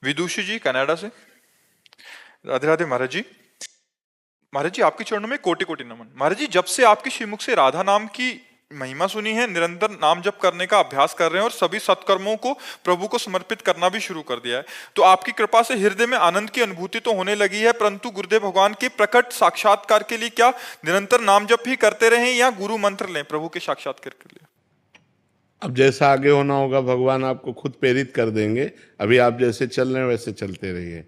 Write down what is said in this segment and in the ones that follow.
विदुषी जी Canada से। राधे राधे महाराज जी। महाराज जी आपके चरणों में कोटि कोटि नमन। महाराज जी जब से आपके श्रीमुख से राधा नाम की महिमा सुनी है, निरंतर नाम जप करने का अभ्यास कर रहे हैं और सभी सत्कर्मों को प्रभु को समर्पित करना भी शुरू कर दिया है, तो आपकी कृपा से हृदय में आनंद की अनुभूति तो होने लगी है, परंतु गुरुदेव भगवान के प्रकट साक्षात्कार के लिए क्या निरंतर नाम जप ही करते रहें या गुरु मंत्र लें प्रभु के साक्षात्कार के लिए? अब जैसा आगे होना होगा भगवान आपको खुद प्रेरित कर देंगे। अभी आप जैसे चल रहे हैं वैसे चलते रहिए।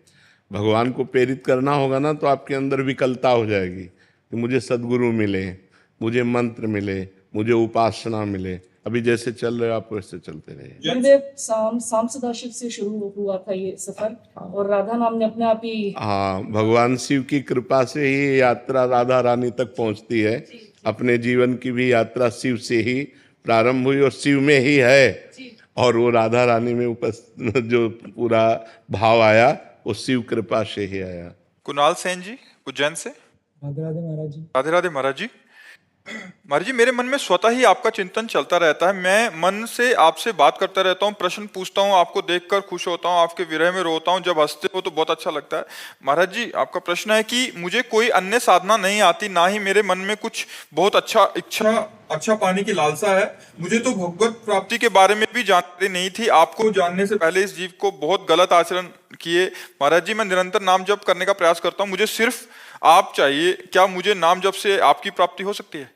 भगवान को प्रेरित करना होगा ना तो आपके अंदर विकलता हो जाएगी कि मुझे सद्गुरु मिले, मुझे मंत्र मिले, मुझे उपासना मिले। अभी जैसे चल रहे हो आप वैसे चलते रहिए। गुरुदेव शाम सदाशिव से शुरू हुआ था ये सफर और राधा नाम ने अपने आप ही, हाँ, भगवान शिव की कृपा से ही यात्रा राधा रानी तक पहुंचती है। अपने जीवन की भी यात्रा शिव से ही प्रारंभ हुई और शिव में ही है, और वो राधा रानी में जो पूरा भाव आया वो शिव कृपा से ही आया। कुणाल सेन जी उज्जैन से। राधे राधे महाराज जी। राधे राधे महाराज जी। महाराज जी मेरे मन में स्वतः ही आपका चिंतन चलता रहता है, मैं मन से आपसे बात करता रहता हूँ, प्रश्न पूछता हूँ, आपको देखकर खुश होता हूँ, आपके विरह में रोता हूँ, जब हंसते हो तो बहुत अच्छा लगता है। महाराज जी आपका प्रश्न है कि मुझे कोई अन्य साधना नहीं आती, ना ही मेरे मन में कुछ बहुत अच्छा पाने की लालसा है। मुझे तो भगवत प्राप्ति के बारे में भी जानकारी नहीं थी, आपको जानने से पहले इस जीव को बहुत गलत आचरण किए। महाराज जी मैं निरंतर नाम जप करने का प्रयास करता हूँ, मुझे सिर्फ आप चाहिए, क्या मुझे नाम जप से आपकी प्राप्ति हो सकती है?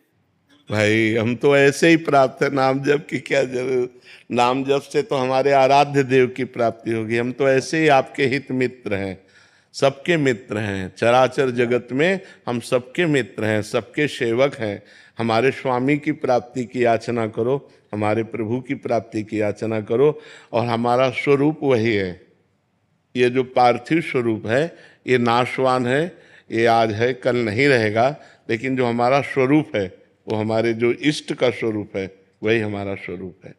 भाई हम तो ऐसे ही प्राप्त है, नाम जप की क्या जरूरत। नाम जप से तो हमारे आराध्य देव की प्राप्ति होगी। हम तो ऐसे ही आपके हित मित्र हैं, सबके मित्र हैं। चराचर जगत में हम सबके मित्र हैं, सबके सेवक हैं। हमारे स्वामी की प्राप्ति की याचना करो, हमारे प्रभु की प्राप्ति की याचना करो, और हमारा स्वरूप वही है। ये जो पार्थिव स्वरूप है ये नाशवान है, ये आज है कल नहीं रहेगा, लेकिन जो हमारा स्वरूप है वो हमारे जो इष्ट का स्वरूप है वही हमारा स्वरूप है।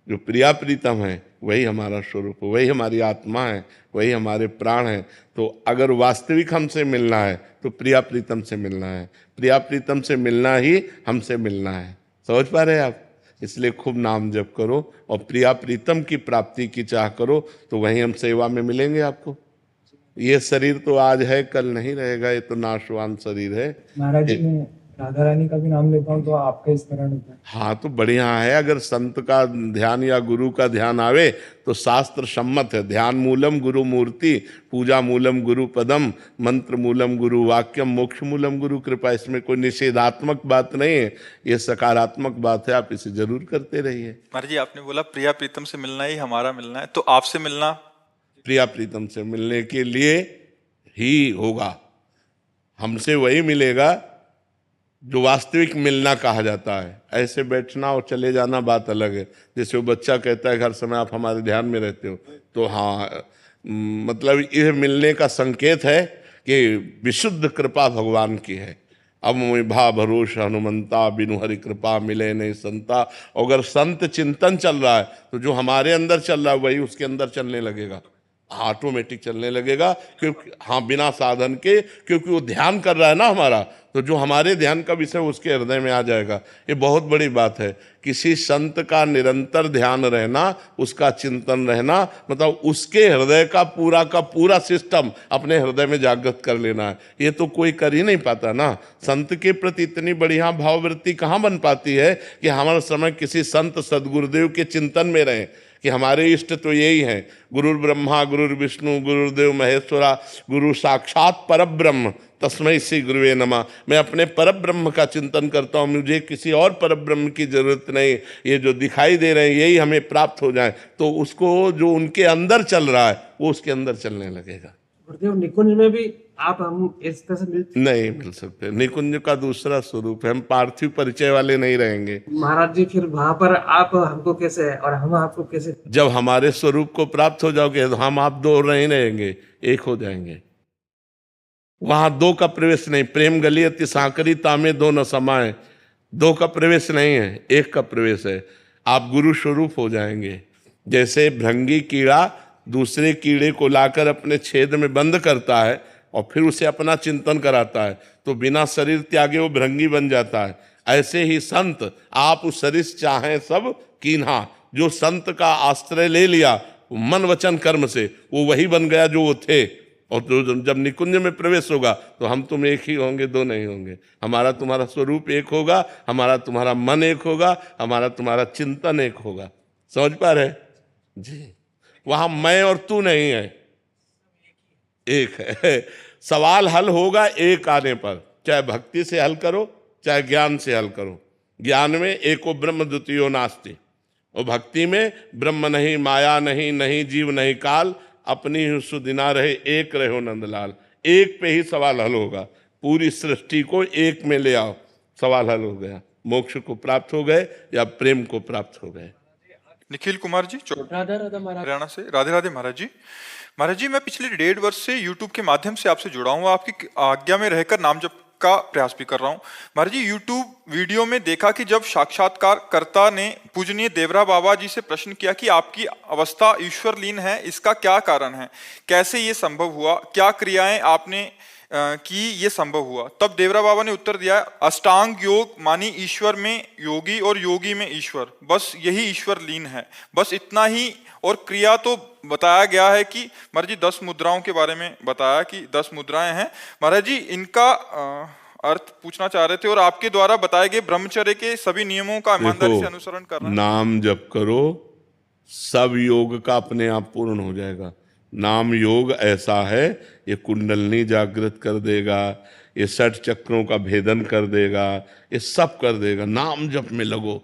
जो प्रिया प्रीतम है वही हमारा स्वरूप है, वही हमारी आत्मा है, वही हमारे प्राण है। तो अगर वास्तविक हमसे मिलना है तो प्रिया प्रीतम से मिलना है, प्रिया प्रीतम से मिलना ही हमसे मिलना है। समझ पा रहे हैं आप? इसलिए खूब नाम जप करो और प्रिया प्रीतम की प्राप्ति की चाह करो, तो वहीं हम सेवा में मिलेंगे आपको। ये शरीर तो आज है कल नहीं रहेगा, ये तो नाशवान शरीर है। महाराज जी मैं राधा रानी का भी नाम लेता हूँ तो आपका स्मरण होता है। हाँ तो बढ़िया है, अगर संत का ध्यान या गुरु का ध्यान आवे तो शास्त्र सम्मत है। ध्यान मूलम गुरु मूर्ति, पूजा मूलम गुरु पदम, मंत्र मूलम गुरु वाक्यम, मोक्ष मूलम गुरु कृपा। इसमें कोई निषेधात्मक बात नहीं है, ये सकारात्मक बात है। आप इसे जरूर करते रहिए। महाराज जी आपने बोला प्रिया प्रीतम से मिलना ही हमारा मिलना है, तो आपसे मिलना प्रिया प्रीतम से मिलने के लिए ही होगा। हमसे वही मिलेगा जो वास्तविक मिलना कहा जाता है। ऐसे बैठना और चले जाना बात अलग है। जैसे वो बच्चा कहता है हर समय आप हमारे ध्यान में रहते हो, तो हाँ मतलब यह मिलने का संकेत है कि विशुद्ध कृपा भगवान की है। अब भा भरोस हनुमंता, बिनु हरि कृपा मिले नहीं संता। अगर संत चिंतन चल रहा है तो जो हमारे अंदर चल रहा है वही उसके अंदर चलने लगेगा, ऑटोमेटिक चलने लगेगा। क्योंकि हाँ बिना साधन के, क्योंकि वो ध्यान कर रहा है ना हमारा, तो जो हमारे ध्यान का विषय उसके हृदय में आ जाएगा। ये बहुत बड़ी बात है। किसी संत का निरंतर ध्यान रहना, उसका चिंतन रहना, मतलब उसके हृदय का पूरा सिस्टम अपने हृदय में जागृत कर लेना है। ये तो कोई कर ही नहीं पाता ना। संत के प्रति इतनी बढ़िया भाववृत्ति कहाँ बन पाती है कि हमारा समय किसी संत सदगुरुदेव के चिंतन में रहे कि हमारे इष्ट तो यही हैं, गुरुर् ब्रह्मा गुरुर् विष्णु गुरुर्देव महेश्वरा, गुरु साक्षात परब्रह्म तस्मै श्री गुरुवे नमः। मैं अपने परब्रह्म का चिंतन करता हूँ, मुझे किसी और परब्रह्म की जरूरत नहीं। ये जो दिखाई दे रहे हैं यही हमें प्राप्त हो जाए, तो उसको जो उनके अंदर चल रहा है वो उसके अंदर चलने लगेगा। गुरुदेव निकुंज में भी आप हम इस तरह से नहीं मिल सकते। निकुंज का दूसरा स्वरूप है, हम पार्थिव परिचय वाले नहीं रहेंगे। महाराज जी फिर वहां पर आप हमको कैसे और हम आपको कैसे? जब हमारे स्वरूप को प्राप्त हो जाओगे तो हम आप दो नहीं रहेंगे, एक हो जाएंगे। वहां दो का प्रवेश नहीं। प्रेम गली अति सांकरी तामे दो न समाए, दो का प्रवेश नहीं है, एक का प्रवेश है। आप गुरु स्वरूप हो जाएंगे। जैसे भृंगी कीड़ा दूसरे कीड़े को लाकर अपने छेद में बंद करता है और फिर उसे अपना चिंतन कराता है, तो बिना शरीर त्यागे वो भृंगी बन जाता है। ऐसे ही संत आप शरीर चाहें सब कीन्हा, जो संत का आश्रय ले लिया मन वचन कर्म से वो वही बन गया जो वो थे। और तो जब निकुंज में प्रवेश होगा तो हम तुम एक ही होंगे, दो नहीं होंगे। हमारा तुम्हारा स्वरूप एक होगा, हमारा तुम्हारा मन एक होगा, हमारा तुम्हारा चिंतन एक होगा। समझ पा रहे जी? वहां मैं और तू नहीं है, एक है। सवाल हल होगा एक आने पर, चाहे भक्ति से हल करो चाहे ज्ञान से हल करो। ज्ञान में एको ब्रह्म द्वितीयो नास्ति, और भक्ति में ब्रह्म नहीं, माया नहीं, नहीं जीव नहीं काल, अपनी ही सुदिना रहे, एक रहो नंदलाल। एक पे ही सवाल हल होगा। पूरी सृष्टि को एक में ले आओ, सवाल हल हो गया। मोक्ष को प्राप्त हो गए या प्रेम को प्राप्त हो गए। निखिल कुमार जी राधा राधा महाराज। हरियाणा से। राधे राधे महाराज जी। महाराज जी, मैं पिछले 1.5 वर्ष से YouTube के माध्यम से आपसे जुड़ा हूँ, आपकी आज्ञा में रहकर नाम जप का प्रयास भी कर रहा हूँ। महाराज जी, YouTube वीडियो में देखा कि जब साक्षात्कारकर्ता ने पूजनीय देवरा बाबा जी से प्रश्न किया कि आपकी अवस्था ईश्वर लीन है, इसका क्या कारण है, कैसे ये संभव हुआ, क्या क्रियाएं आपने कि ये संभव हुआ, तब देवरा बाबा ने उत्तर दिया, अष्टांग योग मानी ईश्वर में योगी और योगी में ईश्वर, बस यही ईश्वर लीन है, बस इतना ही। और क्रिया तो बताया गया है कि महाराज जी 10 मुद्राओं के बारे में बताया कि 10 मुद्राएं हैं। महाराज जी, इनका अर्थ पूछना चाह रहे थे, और आपके द्वारा बताए गए ब्रह्मचर्य के सभी नियमों का ईमानदारी से अनुसरण करना। नाम जप करो, सब योग का अपने आप पूर्ण हो जाएगा। नाम योग ऐसा है, ये कुंडलनी जागृत कर देगा, ये 60 चक्रों का भेदन कर देगा, ये सब कर देगा। नाम जप में लगो।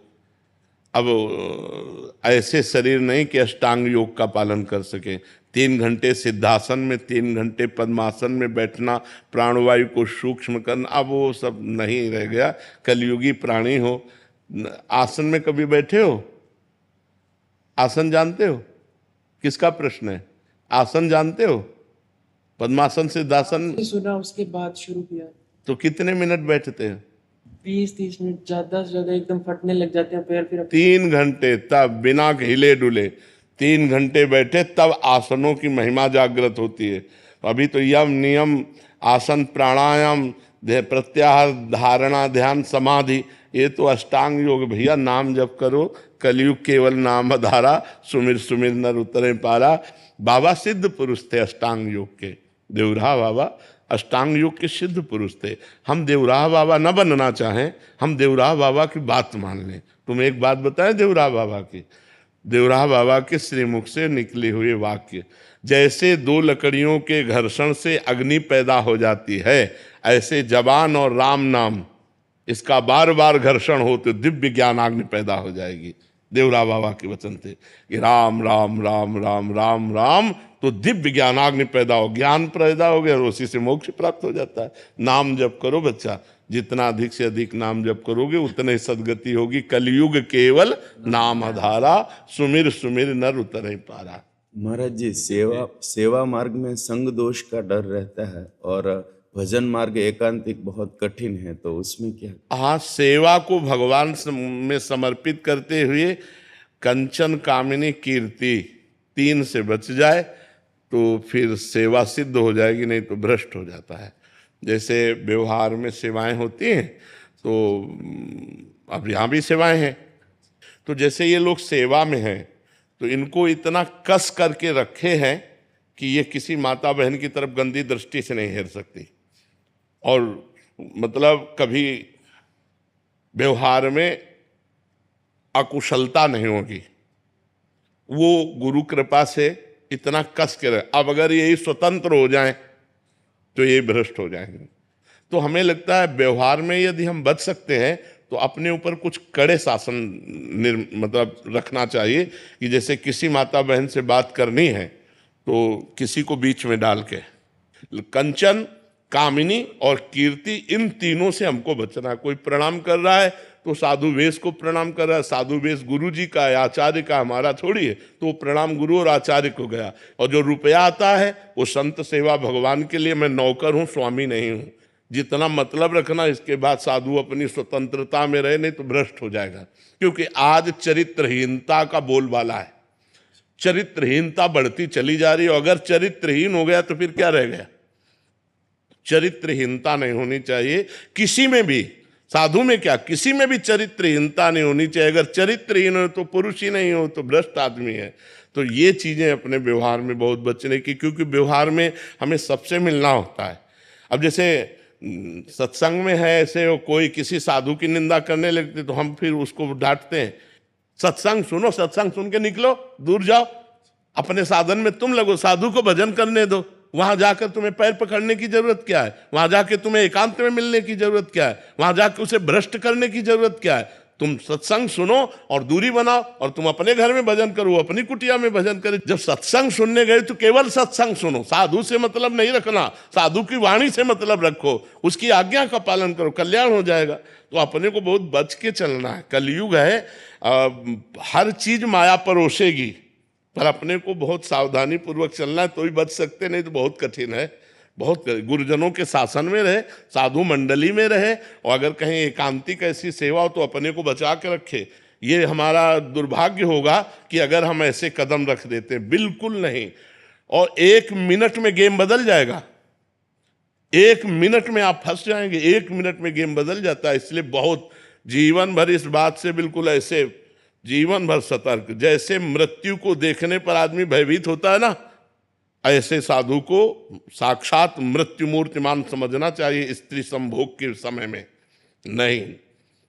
अब ऐसे शरीर नहीं कि अष्टांग योग का पालन कर सके। 3 घंटे सिद्धासन में, 3 घंटे पद्मासन में बैठना, प्राणवायु को सूक्ष्म करना, अब वो सब नहीं रह गया। कलयुगी प्राणी हो। आसन में कभी बैठे हो? आसन जानते हो? किसका प्रश्न है? आसन जानते हो? पद्मासन सिद्धासन सुना, उसके बाद शुरू किया। तो कितने मिनट बैठते हैं? 20-30 मिनट, ज्यादा से ज्यादा एकदम फटने लग जाते हैं पैर। फिर 3 घंटे तब बिना हिले डुले 3 घंटे बैठे, तब आसनों की महिमा जागृत होती है। अभी तो यम नियम, आसन, प्राणायाम, प्रत्याहार, धारणा, ध्यान, समाधि, ये तो अष्टांग योग। भैया नाम जप करो, कलयुग केवल नाम धारा, सुमिर सुमिर नर उतरे पारा। बाबा सिद्ध पुरुष थे अष्टांग योग के। देवराह बाबा अष्टांग योग के सिद्ध पुरुष थे। हम देवराह बाबा न बनना चाहें, हम देवराह बाबा की बात मान लें। तुम एक बात बताएं देवराह बाबा की, देवराह बाबा के श्रीमुख से निकले हुए वाक्य, जैसे 2 लकड़ियों के घर्षण से अग्नि पैदा हो जाती है, ऐसे जबान और राम नाम इसका बार बार घर्षण हो तो दिव्य ज्ञानाग्नि पैदा हो जाएगी। देवराह बाबा के वचन थे कि राम राम राम राम राम राम, तो दिव्य ज्ञानाग्नि पैदा हो, ज्ञान पैदा हो गया और उसी से मोक्ष प्राप्त हो जाता है। नाम जप करो बच्चा, जितना अधिक से अधिक नाम जप करोगे उतने सदगति होगी। कलयुग केवल नाम आधारा, सुमिर सुमिर नर उतरे पारा। महाराज जी, सेवा मार्ग में संग दोष का डर रहता है और भजन मार्ग एकांतिक बहुत कठिन है, तो उसमें क्या? हाँ, सेवा को भगवान में समर्पित करते हुए कंचन कामिनी कीर्ति 3 से बच जाए तो फिर सेवा सिद्ध हो जाएगी, नहीं तो भ्रष्ट हो जाता है। जैसे व्यवहार में सेवाएं होती हैं, तो अब यहाँ भी सेवाएं हैं, तो जैसे ये लोग सेवा में हैं तो इनको इतना कस करके रखे हैं कि ये किसी माता बहन की तरफ गंदी दृष्टि से नहीं हेर सकती, और मतलब कभी व्यवहार में अकुशलता नहीं होगी। वो गुरु कृपा से इतना कस के रहे। अब अगर यही स्वतंत्र हो जाएं तो ये भ्रष्ट हो जाएंगे। तो हमें लगता है व्यवहार में यदि हम बच सकते हैं तो अपने ऊपर कुछ कड़े शासन मतलब रखना चाहिए कि जैसे किसी माता बहन से बात करनी है तो किसी को बीच में डाल के, कंचन, कामिनी और कीर्ति, इन तीनों से हमको बचना है। कोई प्रणाम कर रहा है तो साधु वेश को प्रणाम कर रहा है, साधु वेश गुरु जी का है, आचार्य का, हमारा थोड़ी है, तो वो प्रणाम गुरु और आचार्य को गया। और जो रुपया आता है वो संत सेवा भगवान के लिए, मैं नौकर हूँ, स्वामी नहीं हूँ। जितना मतलब रखना, इसके बाद साधु अपनी स्वतंत्रता में रहे, नहीं तो भ्रष्ट हो जाएगा। क्योंकि आज चरित्रहीनता का बोलबाला है, चरित्रहीनता बढ़ती चली जा रही है। अगर चरित्रहीन हो गया तो फिर क्या रह गया? चरित्रहीनता नहीं होनी चाहिए किसी में भी, साधु में क्या, किसी में भी चरित्रहीनता नहीं होनी चाहिए। अगर चरित्रहीन हो तो पुरुष ही नहीं हो तो भ्रष्ट आदमी है। तो ये चीज़ें अपने व्यवहार में बहुत बचने की, क्योंकि व्यवहार में हमें सबसे मिलना होता है। अब जैसे सत्संग में है ऐसे, कोई किसी साधु की निंदा करने लगते तो हम फिर उसको डांटते हैं, सत्संग सुनो, सत्संग सुन के निकलो, दूर जाओ, अपने साधन में तुम लगो, साधु को भजन करने दो। वहां जाकर तुम्हें पैर पकड़ने की जरूरत क्या है? वहां जाके तुम्हें एकांत में मिलने की जरूरत क्या है? वहां जाकर उसे भ्रष्ट करने की जरूरत क्या है? तुम सत्संग सुनो और दूरी बनाओ, और तुम अपने घर में भजन करो, अपनी कुटिया में भजन करे। जब सत्संग सुनने गए तो केवल सत्संग सुनो, साधु से मतलब नहीं रखना, साधु की वाणी से मतलब रखो, उसकी आज्ञा का पालन करो, कल्याण हो जाएगा। तो अपने को बहुत बच के चलना है। कलयुग है, हर चीज माया परोसेगी, पर अपने को बहुत सावधानी पूर्वक चलना है, तो ही बच सकते, नहीं तो बहुत कठिन है। बहुत गुरुजनों के शासन में रहे, साधु मंडली में रहे, और अगर कहीं एकांतिक ऐसी सेवा हो तो अपने को बचा के रखे। ये हमारा दुर्भाग्य होगा कि अगर हम ऐसे कदम रख देते, बिल्कुल नहीं। और 1 मिनट में गेम बदल जाएगा, 1 मिनट में आप फंस जाएंगे, 1 मिनट में गेम बदल जाता है। इसलिए बहुत जीवन भर इस बात से बिल्कुल ऐसे जीवन भर सतर्क। जैसे मृत्यु को देखने पर आदमी भयभीत होता है ना, ऐसे साधु को साक्षात मृत्यु मूर्तिमान समझना चाहिए स्त्री संभोग के समय में। नहीं,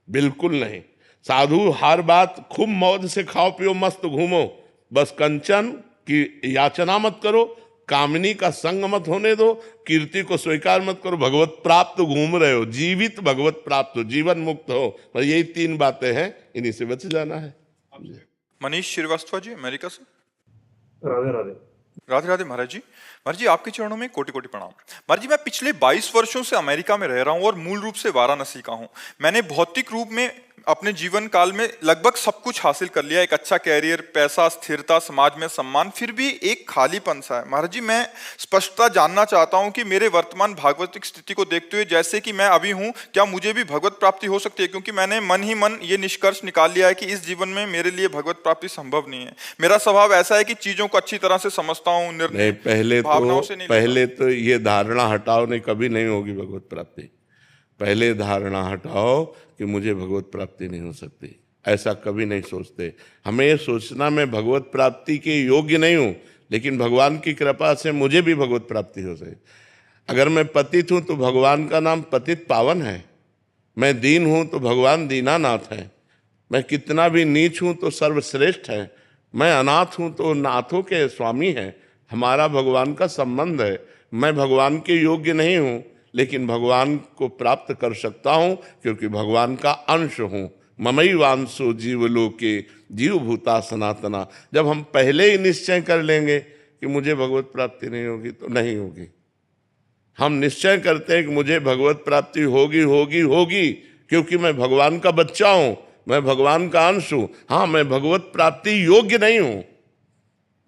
बिल्कुल नहीं। साधु हर बात खूब मौज से खाओ पियो मस्त घूमो, बस कंचन की याचना मत करो, कामनी का संग मत होने दो, कीर्ति को स्वीकार मत करो, भगवत प्राप्त घूम रहे हो, जीवित भगवत प्राप्त हो, जीवन मुक्त हो। पर यही 3 बातें हैं, इन्हीं से बच जाना है। मनीष श्रीवास्तव जी, अमेरिका से। राधे राधे। राधे राधे महाराज जी। महाराज जी, आपके चरणों में कोटि कोटि प्रणाम। महाराज जी, मैं पिछले 22 वर्षों से अमेरिका में रह रहा हूं और मूल रूप से वाराणसी का हूं। मैंने भौतिक रूप में अपने जीवन काल में लगभग सब कुछ हासिल कर लिया, एक अच्छा कैरियर, पैसा, स्थिरता, समाज में सम्मान, फिर भी एक खालीपन सा है। महाराज जी, मैं स्पष्टता जानना चाहता हूं कि मेरे वर्तमान भागवतिक स्थिति को देखते हुए, जैसे कि मैं अभी हूं, क्या मुझे भी भगवत प्राप्ति हो सकती है? क्योंकि मैंने मन ही मन ये निष्कर्ष निकाल लिया है कि इस जीवन में मेरे लिए भगवत प्राप्ति संभव नहीं है। मेरा स्वभाव ऐसा है कि चीजों को अच्छी तरह से समझता हूँ, नहीं, पहले तो ये धारणा हटाओ, नहीं कभी नहीं होगी भगवत प्राप्ति। पहले धारणा हटाओ कि मुझे भगवत प्राप्ति नहीं हो सकती, ऐसा कभी नहीं सोचते। हमें ये सोचना मैं भगवत प्राप्ति के योग्य नहीं हूँ, लेकिन भगवान की कृपा से मुझे भी भगवत प्राप्ति हो सके। अगर मैं पतित हूँ तो भगवान का नाम पतित पावन है, मैं दीन हूँ तो भगवान दीनानाथ है, मैं कितना भी नीच हूँ तो सर्वश्रेष्ठ है, मैं अनाथ हूँ तो नाथों के स्वामी हैं। हमारा भगवान का संबंध है। मैं भगवान के योग्य नहीं हूँ, लेकिन भगवान को प्राप्त कर सकता हूँ, क्योंकि भगवान का अंश हूँ। ममैवांशो जीवलोके जीव भूता सनातना। जब हम पहले ही निश्चय कर लेंगे कि मुझे भगवत प्राप्ति नहीं होगी, तो नहीं होगी। हम निश्चय करते हैं कि मुझे भगवत प्राप्ति होगी होगी होगी, क्योंकि मैं भगवान का बच्चा हूँ, मैं भगवान का अंश हूँ। हाँ, मैं भगवत प्राप्ति योग्य नहीं हूँ,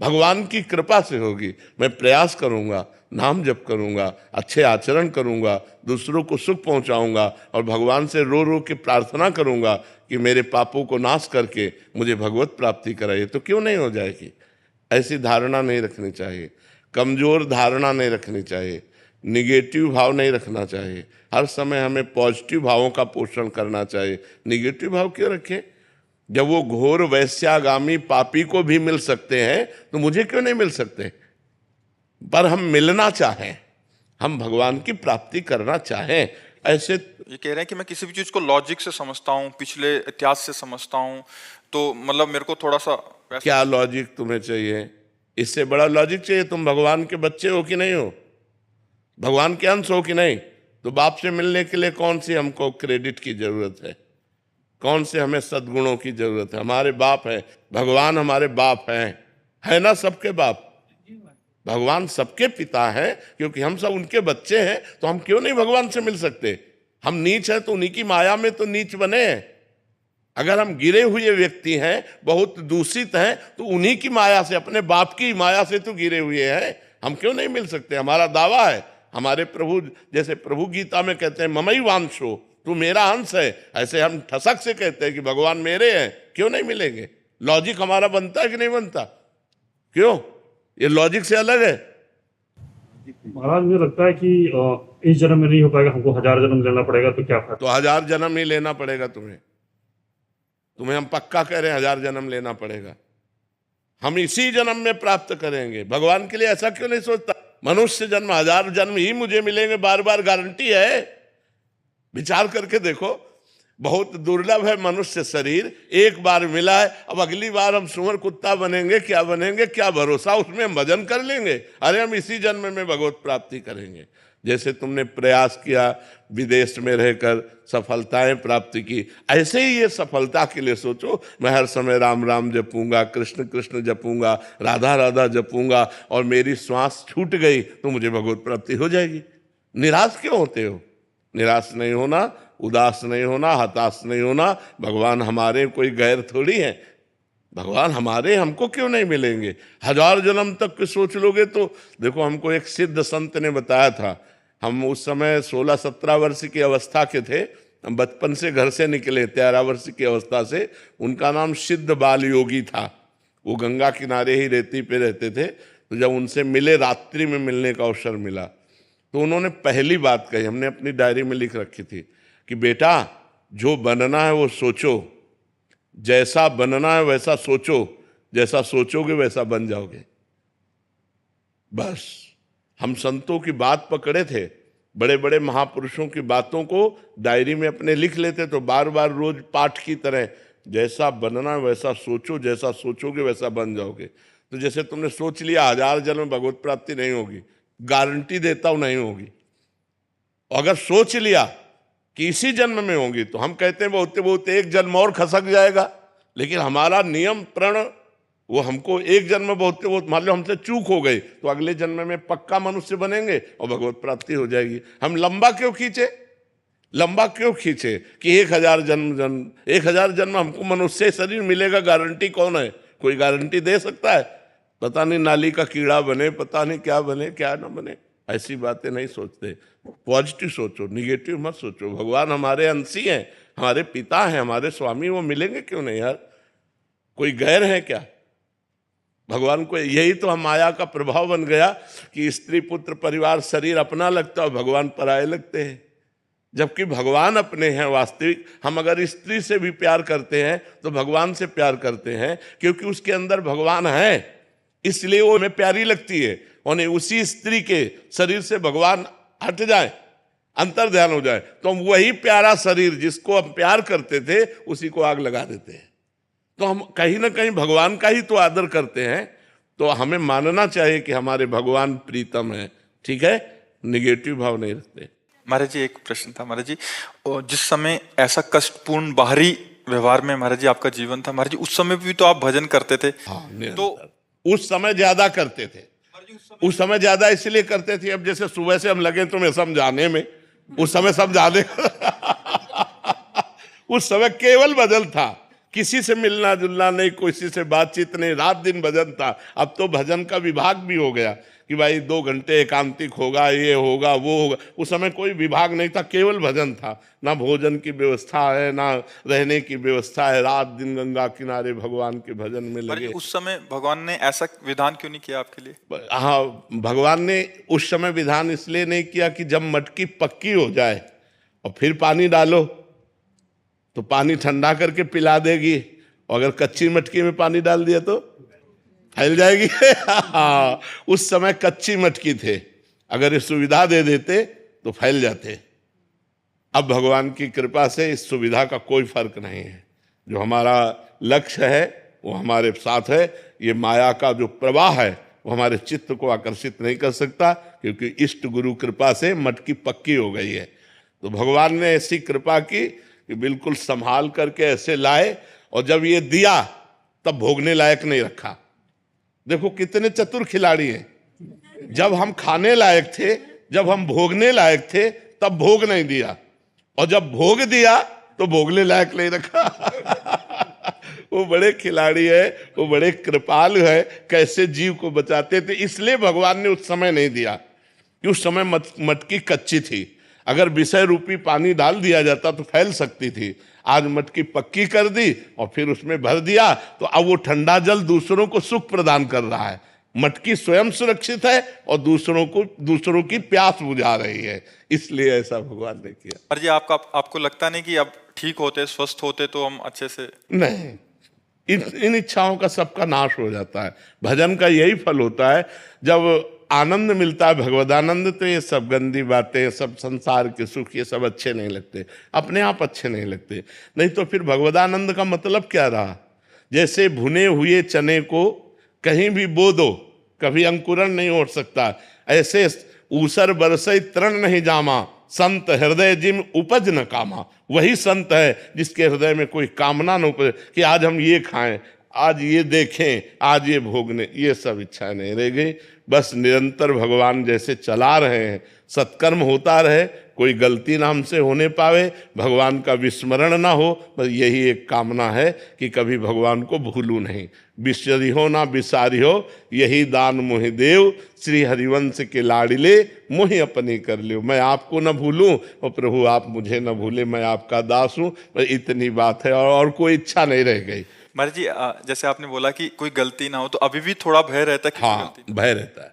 भगवान की कृपा से होगी। मैं प्रयास करूंगा, नाम जप करूंगा, अच्छे आचरण करूंगा, दूसरों को सुख पहुंचाऊंगा, और भगवान से रो रो के प्रार्थना करूंगा कि मेरे पापों को नाश करके मुझे भगवत प्राप्ति कराइए। तो क्यों नहीं हो जाएगी? ऐसी धारणा नहीं रखनी चाहिए, कमजोर धारणा नहीं रखनी चाहिए, निगेटिव भाव नहीं रखना चाहिए। हर समय हमें पॉजिटिव भावों का पोषण करना चाहिए। निगेटिव भाव क्यों रखें? जब वो घोर वैश्यागामी पापी को भी मिल सकते हैं, तो मुझे क्यों नहीं मिल सकते? पर हम मिलना चाहें, हम भगवान की प्राप्ति करना चाहें। ऐसे ये कह रहे हैं कि मैं किसी भी चीज को लॉजिक से समझता हूँ, पिछले इतिहास से समझता हूँ, तो मतलब मेरे को थोड़ा सा क्या लॉजिक तुम्हें चाहिए? इससे बड़ा लॉजिक चाहिए? तुम भगवान के बच्चे हो कि नहीं हो? भगवान के अंश हो कि नहीं? तो बाप से मिलने के लिए कौन सी हमको क्रेडिट की जरूरत है? कौन से हमें सद्गुणों की जरूरत है? हमारे बाप है, भगवान हमारे बाप हैं, है ना? सबके बाप, भगवान सबके पिता है, क्योंकि हम सब उनके बच्चे हैं। तो हम क्यों नहीं भगवान से मिल सकते? हम नीच हैं तो उन्हीं की माया में तो नीच बने हैं। अगर हम गिरे हुए व्यक्ति हैं, बहुत दूषित हैं, तो उन्हीं की माया से, अपने बाप की माया से तो गिरे हुए हैं। हम क्यों नहीं मिल सकते? हमारा दावा है। हमारे प्रभु, जैसे प्रभु गीता में कहते हैं ममैवांशो, तू मेरा अंश है, ऐसे हम ठसक से कहते हैं कि भगवान मेरे हैं। क्यों नहीं मिलेंगे? लॉजिक हमारा बनता है कि नहीं बनता? क्यों? ये लॉजिक से अलग है। महाराज, मुझे लगता है कि इस जन्म में नहीं हो पाएगा, हमको 1000 जन्म लेना पड़ेगा। तो क्या फायदा? तो 1000 जन्म ही लेना पड़ेगा तुम्हें। हम पक्का कह रहे हैं 1000 जन्म लेना पड़ेगा। हम इसी जन्म में प्राप्त करेंगे। भगवान के लिए ऐसा क्यों नहीं सोचता? मनुष्य जन्म, 1000 जन्म ही मुझे मिलेंगे, बार बार गारंटी है? विचार करके देखो, बहुत दुर्लभ है मनुष्य शरीर, एक बार मिला है, अब अगली बार हम सुअर कुत्ता बनेंगे, क्या बनेंगे, क्या भरोसा उसमें हम भजन कर लेंगे? अरे हम इसी जन्म में भगवत प्राप्ति करेंगे। जैसे तुमने प्रयास किया, विदेश में रहकर सफलताएं प्राप्त की, ऐसे ही ये सफलता के लिए सोचो, मैं हर समय राम राम जपूंगा, कृष्ण कृष्ण जपूंगा, राधा राधा जपूंगा, और मेरी श्वास छूट गई तो मुझे भगवत प्राप्ति हो जाएगी। निराश क्यों होते हो? निराश नहीं होना, उदास नहीं होना, हताश नहीं होना। भगवान हमारे कोई गैर थोड़ी है, भगवान हमारे, हमको क्यों नहीं मिलेंगे? 1000 जन्म तक के सोच लोगे तो देखो, हमको एक सिद्ध संत ने बताया था, हम उस समय 16-17 वर्ष की अवस्था के थे, हम बचपन से घर से निकले 13 वर्ष की अवस्था से। उनका नाम सिद्ध बाल योगी था, वो गंगा किनारे ही रेती पे रहते थे। तो जब उनसे मिले, रात्रि में मिलने का अवसर मिला, तो उन्होंने पहली बात कही, हमने अपनी डायरी में लिख रखी थी कि बेटा, जो बनना है वो सोचो, जैसा बनना है वैसा सोचो, जैसा सोचोगे वैसा बन जाओगे। बस हम संतों की बात पकड़े थे, बड़े बड़े महापुरुषों की बातों को डायरी में अपने लिख लेते, तो बार बार रोज पाठ की तरह, जैसा बनना है वैसा सोचो, जैसा सोचोगे वैसा बन जाओगे। तो जैसे तुमने सोच लिया 1000 जन्म में भगवत प्राप्ति नहीं होगी, गारंटी देता हूं नहीं होगी। अगर सोच लिया कि इसी जन्म में होंगी, तो हम कहते हैं बहुत बहुत एक जन्म और खसक जाएगा, लेकिन हमारा नियम प्रण वो हमको एक जन्म में बहुत मान लो हमसे चूक हो गई, तो अगले जन्म में पक्का मनुष्य बनेंगे और भगवत प्राप्ति हो जाएगी। हम लंबा क्यों खींचे कि 1000 जन्म हमको मनुष्य शरीर मिलेगा? गारंटी कौन है? कोई गारंटी दे सकता है? पता नहीं नाली का कीड़ा बने, पता नहीं क्या बने, क्या ना बने। ऐसी बातें नहीं सोचते। पॉजिटिव सोचो, निगेटिव मत सोचो। भगवान हमारे अंशी हैं, हमारे पिता हैं, हमारे स्वामी, वो मिलेंगे क्यों नहीं यार? कोई गैर है क्या? भगवान को यही तो हम माया का प्रभाव बन गया कि स्त्री पुत्र परिवार शरीर अपना लगता है, भगवान पराये लगते हैं। जबकि भगवान अपने हैं वास्तविक। हम अगर स्त्री से भी प्यार करते हैं तो भगवान से प्यार करते हैं, क्योंकि उसके अंदर भगवान है, इसलिए वो हमें प्यारी लगती है। और उसी स्त्री के शरीर से भगवान हट जाए, अंतर ध्यान हो जाए, तो हम वही प्यारा शरीर जिसको हम प्यार करते थे उसी को आग लगा देते हैं। तो हम कहीं ना कहीं भगवान का ही तो आदर करते हैं। तो हमें मानना चाहिए कि हमारे भगवान प्रीतम है, ठीक है, निगेटिव भाव नहीं रखते। महाराज जी, एक प्रश्न था महाराज जी, जिस समय ऐसा कष्टपूर्ण बाहरी व्यवहार में महाराज जी आपका जीवन था, महाराज जी उस समय भी तो आप भजन करते थे। तो उस समय ज्यादा करते थे, उस समय ज्यादा इसलिए करते थे, अब जैसे सुबह से हम लगे तुम्हें समझाने में, उस समय समझाने उस समय केवल भजन था, किसी से मिलना जुलना नहीं, किसी से बातचीत नहीं, रात दिन भजन था। अब तो भजन का विभाग भी हो गया कि भाई 2 घंटे एकांतिक होगा, ये होगा, वो होगा। उस समय कोई विभाग नहीं था, केवल भजन था। ना भोजन की व्यवस्था है, ना रहने की व्यवस्था है, रात दिन गंगा किनारे भगवान के भजन में लगे। उस समय भगवान ने ऐसा विधान क्यों नहीं किया आपके लिए? हाँ, भगवान ने उस समय विधान इसलिए नहीं किया कि जब मटकी पक्की हो जाए और फिर पानी डालो तो पानी ठंडा करके पिला देगी, और अगर कच्ची मटकी में पानी डाल दिया तो फैल जाएगी। उस समय कच्ची मटकी थे, अगर ये सुविधा दे देते तो फैल जाते। अब भगवान की कृपा से इस सुविधा का कोई फर्क नहीं है। जो हमारा लक्ष्य है वो हमारे साथ है। ये माया का जो प्रवाह है वो हमारे चित्त को आकर्षित नहीं कर सकता, क्योंकि इष्ट गुरु कृपा से मटकी पक्की हो गई है। तो भगवान ने ऐसी कृपा की कि बिल्कुल संभाल करके ऐसे लाए, और जब ये दिया तब भोगने लायक नहीं रखा। देखो कितने चतुर खिलाड़ी हैं। जब हम खाने लायक थे, जब हम भोगने लायक थे, तब भोग नहीं दिया, और जब भोग दिया तो भोगने लायक नहीं रखा। वो बड़े खिलाड़ी है, वो बड़े कृपालु है, कैसे जीव को बचाते थे। इसलिए भगवान ने उस समय नहीं दिया कि उस समय मटकी कच्ची थी। अगर विषय रूपी पानी डाल दिया जाता तो फैल सकती थी। आज मटकी पक्की कर दी और फिर उसमें भर दिया, तो अब वो ठंडा जल दूसरों को सुख प्रदान कर रहा है। मटकी स्वयं सुरक्षित है और दूसरों की प्यास बुझा रही है। इसलिए ऐसा भगवान ने किया। पर जी आपको लगता नहीं कि अब ठीक होते, स्वस्थ होते तो हम अच्छे से? नहीं, इन इच्छाओं का सबका नाश हो जाता है। भजन का यही फल होता है। जब आनंद मिलता है, भगवदानंद, तो ये सब गंदी बातें, सब संसार के सुख, ये सब अच्छे नहीं लगते, अपने आप अच्छे नहीं लगते। नहीं तो फिर भगवदानंद का मतलब क्या रहा? जैसे भुने हुए चने को कहीं भी बो दो, कभी अंकुरण नहीं हो सकता। ऐसे ऊसर बरसई तृण नहीं जामा, संत हृदय जिम उपज न कामा। वही संत है जिसके हृदय में कोई कामना न उपज, कि आज हम ये खाएं, आज ये देखें, आज ये भोगने, ये सब इच्छाएं नहीं रह गई। बस निरंतर भगवान जैसे चला रहे हैं, सत्कर्म होता रहे, कोई गलती ना हमसे होने पावे, भगवान का विस्मरण ना हो, बस यही एक कामना है कि कभी भगवान को भूलूं नहीं। बिसरी हो ना बिसारी हो, यही दान मोहि देव, श्री हरिवंश के लाडिले मोहि अपनी कर लियो। मैं आपको न भूलूं और प्रभु आप मुझे न भूले, मैं आपका दास हूं। बस इतनी बात है, और कोई इच्छा नहीं रह गई। महाराज जी, जैसे आपने बोला कि कोई गलती ना हो, तो अभी भी थोड़ा भय रहता है कि कोई हाँ, गलती भय रहता है,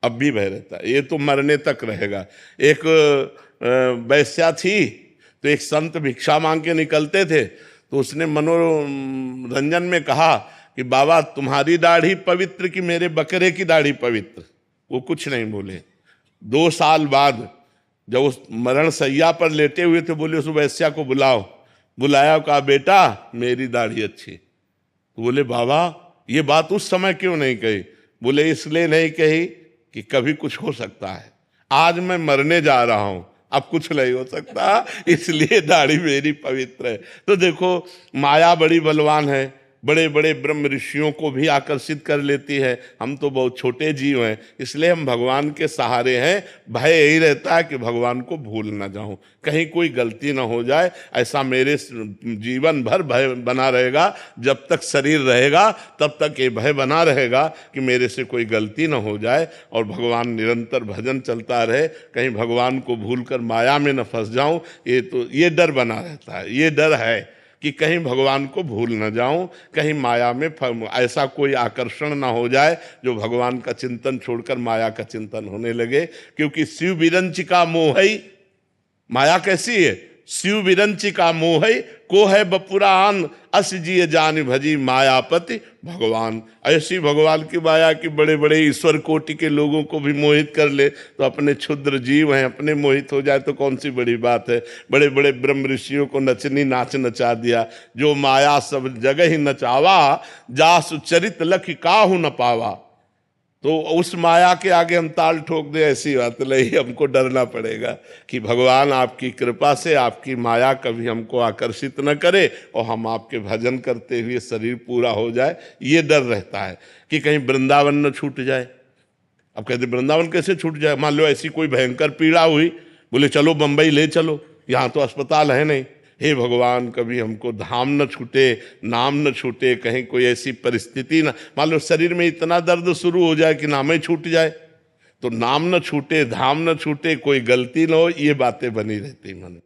अब भी भय रहता है, ये तो मरने तक रहेगा। एक वैश्या थी, तो एक संत भिक्षा मांग के निकलते थे, तो उसने मनोरंजन में कहा कि बाबा तुम्हारी दाढ़ी पवित्र कि मेरे बकरे की दाढ़ी पवित्र? वो कुछ नहीं बोले। 2 साल बाद जब उस मरण सैया पर लेटे हुए थे, बोले उस वैश्या को बुलाओ। बुलाया, कहा बेटा मेरी दाढ़ी अच्छी। तो बोले बाबा ये बात उस समय क्यों नहीं कही? बोले इसलिए नहीं कही कि कभी कुछ हो सकता है, आज मैं मरने जा रहा हूं, अब कुछ नहीं हो सकता, इसलिए दाढ़ी मेरी पवित्र है। तो देखो माया बड़ी बलवान है, बड़े बड़े ब्रह्म ऋषियों को भी आकर्षित कर लेती है। हम तो बहुत छोटे जीव हैं, इसलिए हम भगवान के सहारे हैं। भय यही रहता है कि भगवान को भूल ना जाऊं, कहीं कोई गलती ना हो जाए। ऐसा मेरे जीवन भर भय बना रहेगा, जब तक शरीर रहेगा तब तक ये भय बना रहेगा कि मेरे से कोई गलती ना हो जाए। और भगवान निरंतर भजन चलता रहे, कहीं भगवान को भूल कर माया में न फंस जाऊं, ये डर बना रहता है। ये डर है कि कहीं भगवान को भूल न जाऊं, कहीं माया में ऐसा कोई आकर्षण ना हो जाए जो भगवान का चिंतन छोड़कर माया का चिंतन होने लगे। क्योंकि शिव विरंचिका मोहई, माया कैसी है? शिव विरंचिका मोहई को है बपुरान, अस जिय जान भजी मायापति भगवान। ऐसी भगवान की माया की बड़े बड़े ईश्वर कोटि के लोगों को भी मोहित कर ले, तो अपने क्षुद्र जीव हैं, अपने मोहित हो जाए तो कौन सी बड़ी बात है। बड़े बड़े ब्रह्म ऋषियों को नचनी नाच नचा दिया, जो माया सब जगह ही नचावा, जासु चरित लख काहू न पावा। तो उस माया के आगे हम ताल ठोक दे, ऐसी बात नहीं। हमको डरना पड़ेगा कि भगवान आपकी कृपा से आपकी माया कभी हमको आकर्षित न करे और हम आपके भजन करते हुए शरीर पूरा हो जाए, ये डर रहता है कि कहीं वृंदावन न छूट जाए। अब कहते वृंदावन कैसे छूट जाए? मान लो ऐसी कोई भयंकर पीड़ा हुई, बोले चलो बंबई ले चलो, यहाँ तो अस्पताल है नहीं। हे भगवान कभी हमको धाम न छूटे, नाम न छूटे, कहीं कोई ऐसी परिस्थिति ना, मान लो शरीर में इतना दर्द शुरू हो जाए कि नाम ही छूट जाए। तो नाम न छूटे, धाम न छूटे, कोई गलती न हो, ये बातें बनी रहती मन में।